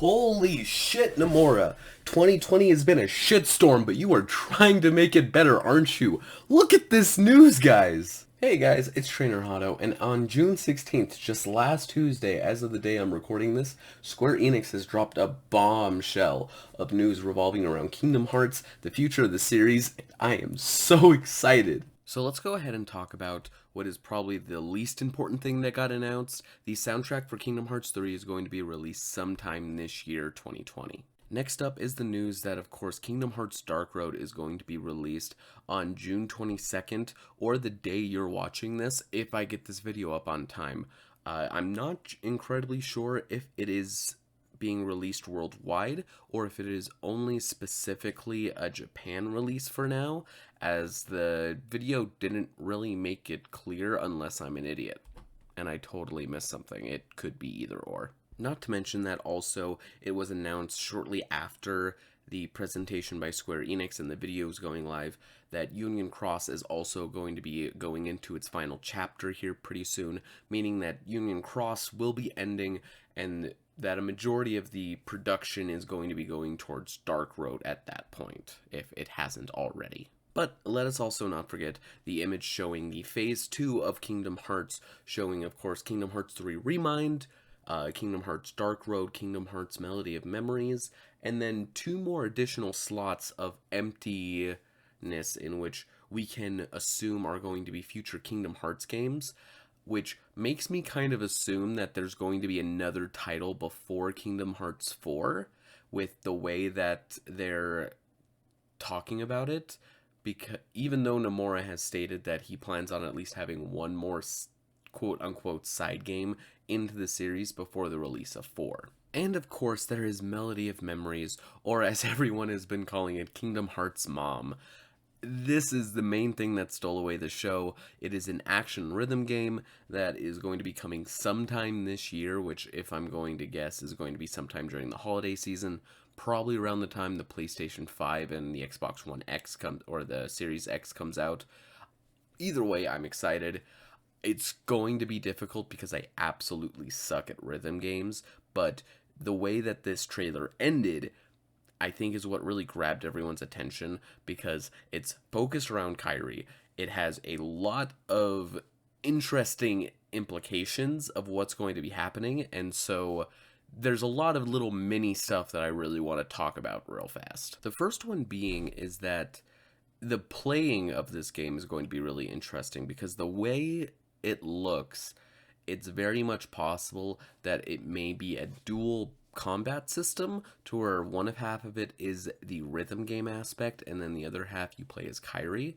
Holy shit, Nomura. 2020 has been a shitstorm, but you are trying to make it better, aren't you? Look at this news, guys! Hey guys, it's Trainer Hotto, and on June 16th, just last Tuesday, as of the day I'm recording this, Square Enix has dropped a bombshell of news revolving around Kingdom Hearts, the future of the series, and I am so excited! So let's go ahead and talk about what is probably the least important thing that got announced. The soundtrack for Kingdom Hearts 3 is going to be released sometime this year, 2020. Next up is the news that, of course, Kingdom Hearts Dark Road is going to be released on June 22nd, or the day you're watching this, if I get this video up on time. I'm not incredibly sure if it is being released worldwide or if it is only specifically a Japan release for now, as the video didn't really make it clear unless I'm an idiot and I totally missed something. It could be either or. Not to mention that also it was announced shortly after the presentation by Square Enix and the videos going live that Union Cross is also going to be going into its final chapter here pretty soon, meaning that Union Cross will be ending and that a majority of the production is going to be going towards Dark Road at that point, if it hasn't already. But let us also not forget the image showing the Phase 2 of Kingdom Hearts, showing, of course, Kingdom Hearts 3 Remind, Kingdom Hearts Dark Road, Kingdom Hearts Melody of Memories, and then 2 more additional slots of emptiness in which we can assume are going to be future Kingdom Hearts games, which makes me kind of assume that there's going to be another title before Kingdom Hearts 4, with the way that they're talking about it, because even though Nomura has stated that he plans on at least having one more quote-unquote side game into the series before the release of 4. And of course there is Melody of Memories, or as everyone has been calling it, Kingdom Hearts Mom. This is the main thing that stole away the show. It is an action rhythm game that is going to be coming sometime this year, which, if I'm going to guess, is going to be sometime during the holiday season, probably around the time the PlayStation 5 and the Xbox One X or the Series X comes out. Either way, I'm excited. It's going to be difficult because I absolutely suck at rhythm games, but the way that this trailer ended, I think, is what really grabbed everyone's attention, because it's focused around Kairi. It has a lot of interesting implications of what's going to be happening, and so there's a lot of little mini stuff that I really want to talk about real fast. The first one being is that the playing of this game is going to be really interesting, because the way it looks, it's very much possible that it may be a dual combat system, to where half of it is the rhythm game aspect and then the other half you play as Kairi,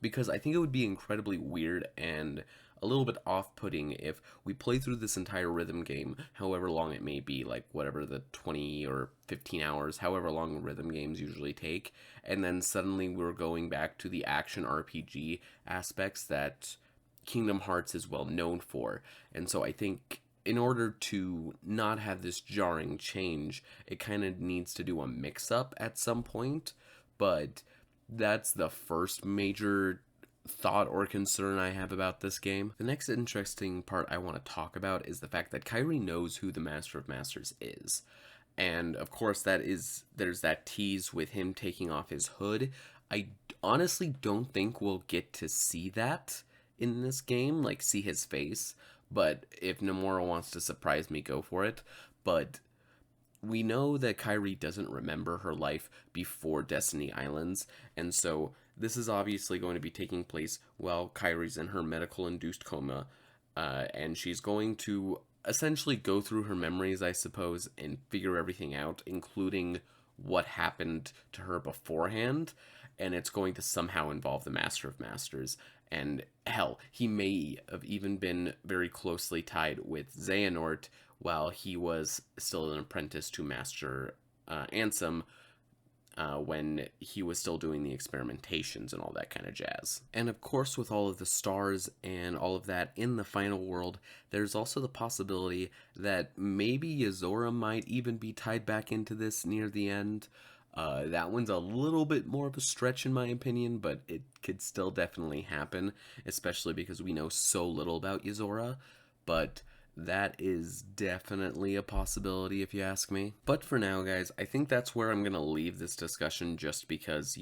because I think it would be incredibly weird and a little bit off-putting if we play through this entire rhythm game, however long it may be, like whatever the 20 or 15 hours, however long rhythm games usually take, and then suddenly we're going back to the action RPG aspects that Kingdom Hearts is well known for. And so I think in order to not have this jarring change, it kind of needs to do a mix-up at some point, but that's the first major thought or concern I have about this game. The next interesting part I want to talk about is the fact that Kairi knows who the Master of Masters is. And of course there's that tease with him taking off his hood. I honestly don't think we'll get to see that in this game, like see his face, but if Nomura wants to surprise me, go for it. But we know that Kairi doesn't remember her life before Destiny Islands, and so this is obviously going to be taking place while Kairi's in her medical-induced coma, and she's going to essentially go through her memories, I suppose, and figure everything out, including what happened to her beforehand, and it's going to somehow involve the Master of Masters. And hell, he may have even been very closely tied with Xehanort while he was still an apprentice to Master Ansem, when he was still doing the experimentations and all that kind of jazz. And of course, with all of the stars and all of that in the final world, there's also the possibility that maybe Yozora might even be tied back into this near the end. That one's a little bit more of a stretch in my opinion, but it could still definitely happen, especially because we know so little about Yozora. But That is definitely a possibility if you ask me. But for now, guys, I think that's where I'm going to leave this discussion just because,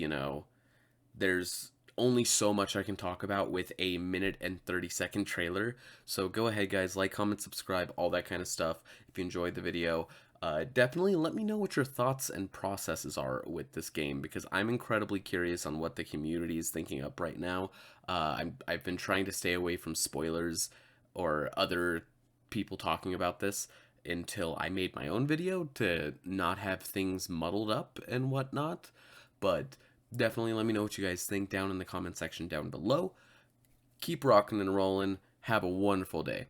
there's only so much I can talk about with a minute and 30-second trailer. So go ahead, guys, like, comment, subscribe, all that kind of stuff. If you enjoyed the video, definitely let me know what your thoughts and processes are with this game, because I'm incredibly curious on what the community is thinking up right now. I've been trying to stay away from spoilers or other people talking about this until I made my own video to not have things muddled up and whatnot. But definitely let me know what you guys think down in the comment section down below. Keep rocking and rolling. Have a wonderful day.